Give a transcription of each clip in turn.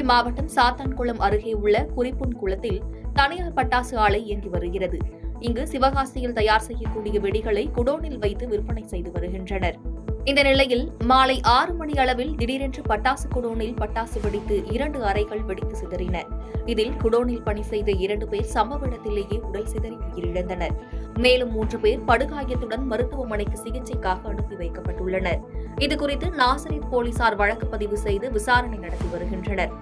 மாவட்டம் சாத்தான்குளம் அருகே உள்ள குறிப்புன் குளத்தில் தனியார் பட்டாசு ஆலை இயங்கி வருகிறது. இங்கு சிவகாசியில் தயார் செய்யக்கூடிய வெடிகளை குடோனில் வைத்து விற்பனை செய்து வருகின்றனர். இந்த நிலையில் மாலை 6 மணி அளவில் திடீரென்று பட்டாசு குடோனில் பட்டாசு வெடித்து 2 அறைகள் வெடித்து சிதறின. இதில் குடோனில் பணி செய்த 2 பேர் சம்பவ இடத்திலேயே உடல் சிதறி உயிரிழந்தனர். மேலும் 3 பேர் படுகாயத்துடன் மருத்துவமனைக்கு சிகிச்சைக்காக அனுப்பி வைக்கப்பட்டுள்ளனர். இதுகுறித்து நாசரேத் போலீசார் வழக்கு பதிவு செய்து விசாரணை நடத்தி வருகின்றனர்.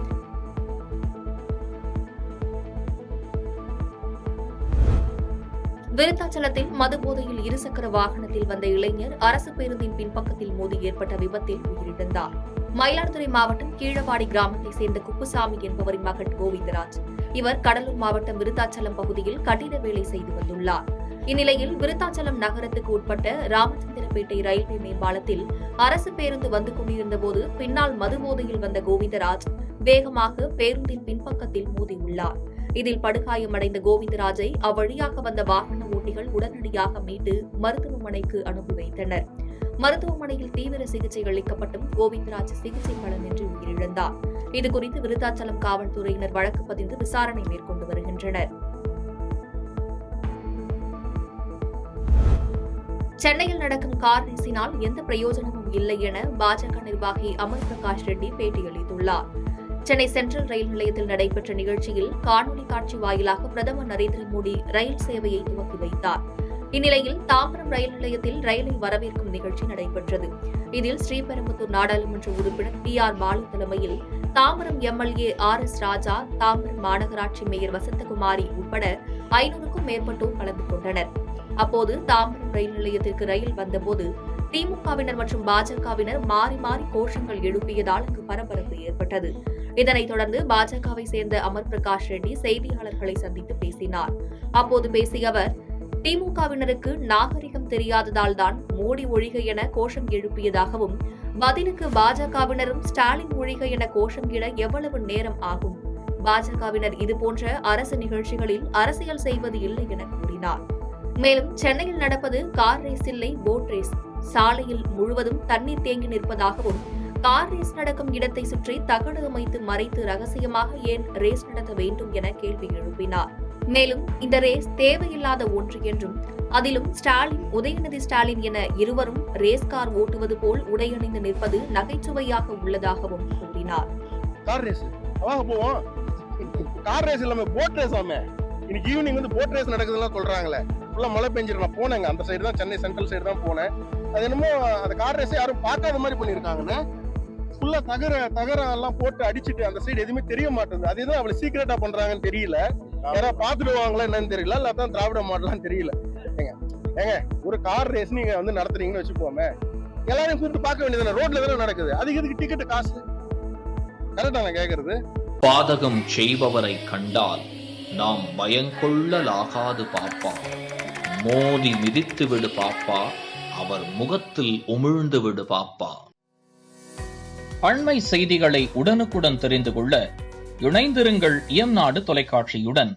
விருத்தாச்சலத்தில் மதுபோதையில் இருசக்கர வாகனத்தில் வந்த இளைஞர் அரசு பேருந்தின் பின்பக்கத்தில் மோதி ஏற்பட்ட விபத்தில் உயிரிழந்தார். மயிலாடுதுறை மாவட்டம் கீழவாடி கிராமத்தைச் சேர்ந்த குப்புசாமி என்பவரின் மகன் கோவிந்தராஜ். இவர் கடலூர் மாவட்டம் விருத்தாச்சலம் பகுதியில் கட்டிட வேலை செய்து வந்துள்ளார். இந்நிலையில் விருத்தாச்சலம் நகரத்துக்கு உட்பட்ட ராமச்சந்திரப்பேட்டை ரயில்வே மேம்பாலத்தில் அரசு பேருந்து வந்து கொண்டிருந்தபோது பின்னால் மதுபோதையில் வந்த கோவிந்தராஜ் வேகமாக பேருந்தின் பின்பக்கத்தில் மோதியுள்ளார். இதில் படுகாயமடைந்த கோவிந்தராஜை அவ்வழியாக வந்த வாகன ஓட்டிகள் உடனடியாக மீட்டு மருத்துவமனைக்கு அனுப்பி வைத்தனர். மருத்துவமனையில் தீவிர சிகிச்சை அளிக்கப்பட்டும் கோவிந்தராஜ் சிகிச்சை பலனின்றி உயிரிழந்தார். இதுகுறித்து விருத்தாச்சலம் காவல்துறையினர் வழக்கு பதிந்து விசாரணை மேற்கொண்டு வருகின்றனர். சென்னையில் நடக்கும் கார் ரேஸினால் எந்த பிரயோஜனமும் இல்லை என பாஜக நிர்வாகி அமர் பிரகாஷ் ரெட்டி பேட்டியளித்துள்ளார். சென்னை சென்ட்ரல் ரயில் நிலையத்தில் நடைபெற்ற நிகழ்ச்சியில் காணொலி காட்சி வாயிலாக பிரதமர் நரேந்திர மோடி ரயில் சேவையை துவக்கி வைத்தார். இந்நிலையில் தாம்பரம் ரயில் நிலையத்தில் ரயிலை வரவேற்கும் நிகழ்ச்சி நடைபெற்றது. இதில் ஸ்ரீபெரும்புதூர் நாடாளுமன்ற உறுப்பினர் PR பாலு தலைமையில் தாம்பரம் MLA RS ராஜா, தாம்பரம் மாநகராட்சி மேயர் வசந்தகுமாரி உட்பட 500க்கும் மேற்பட்டோர் கலந்து கொண்டனர். அப்போது தாம்பரம் ரயில் நிலையத்திற்கு ரயில் வந்தபோது திமுகவினர் மற்றும் பாஜகவினர் மாறி மாறி கோஷங்கள் எழுப்பியதால் அங்கு பரபரப்பு ஏற்பட்டது. இதனைத் தொடர்ந்து பாஜகவை சேர்ந்த அமர் பிரகாஷ் ரெட்டி செய்தியாளர்களை சந்தித்து பேசினார். அப்போது பேசிய அவர், திமுகவினருக்கு நாகரிகம் தெரியாததால் தான் மோடி ஒழிக என கோஷம் எழுப்பியதாகவும், பதிலுக்கு பாஜகவினரும் ஸ்டாலின் ஒழிக என கோஷம் இட எவ்வளவு நேரம் ஆகும்? பாஜகவினர் இதுபோன்ற அரசு நிகழ்ச்சிகளில் அரசியல் செய்வது இல்லை என கூறினார். மேலும் சென்னையில் நடப்பது கார் ரேஸ் இல்லை, போட் ரேஸ். சாலையில் முழுவதும் தண்ணீர் தேங்கி நிற்பதாகவும், கார் ரேஸ் நடக்கும் இடத்தை சுற்றி தகடு அமைத்து மறைத்து ரகசியமாக ஏன் ரேஸ் நடத்த வேண்டும் என கேள்வி எழுப்பினார். மேலும் இந்த ரேஸ் தேவையில்லாத ஒன்று என்றும், அதிலும் ஸ்டாலின், உதயநிதி ஸ்டாலின் என இருவரும் ரேஸ் கார் ஓட்டுவது போல் உடையணிந்து நிற்பது நகைச்சுவையாக உள்ளதாகவும் கூறினார். கார் ரேஸ் இல்லாம போட் ரேஸ் ஆமே. இன்னைக்கு ஈவினிங் வந்து போட் ரேஸ் நடக்குதுன்னு சொல்றாங்களே. ஃபுல்லா மழை பெஞ்சிரு. நான் போனேங்க, அந்த சைடு தான், சென்னை சென்ட்ரல் சைடு தான் போனேன். அது என்னமோ அந்த கார் ரேஸ் யாரும் பார்க்காத மாதிரி பண்ணிருக்காங்கன்னு ஃபுல்லா தகர எல்லாம் போட்டு அடிச்சுட்டு அந்த சைடு எதுவுமே தெரிய மாட்டேங்குது. அதுதான் அவ்வளவு சீக்கிரட்டா பண்றாங்கன்னு தெரியல. யாராவது பாத்துடுவாங்களா என்னன்னு தெரியல, இல்லாதான் திராவிட மாடலாம் தெரியல. ஏங்க ஒரு கார் ரேஸ் நீங்க வந்து நடத்துறீங்கன்னு வச்சுக்கோமே, எல்லாரையும் கூப்பிட்டு பார்க்க வேண்டியது ரோட்ல தானே நடக்குது. அதுக்கு எதுக்கு டிக்கெட் காசு? கரெக்டா நான் கேக்குறது. பாதகம் செய்பவரை கண்டால் நாம் பயங்கொள்ளலாகாது பாப்பா, மோதி மிதித்து விடு பாப்பா, அவர் முகத்தில் உமிழ்ந்து விடு பாப்பா. அண்மை செய்திகளை உடனுக்குடன் தெரிந்து கொள்ள இணைந்திருங்கள் இயம்நாடு தொலைக்காட்சியுடன்.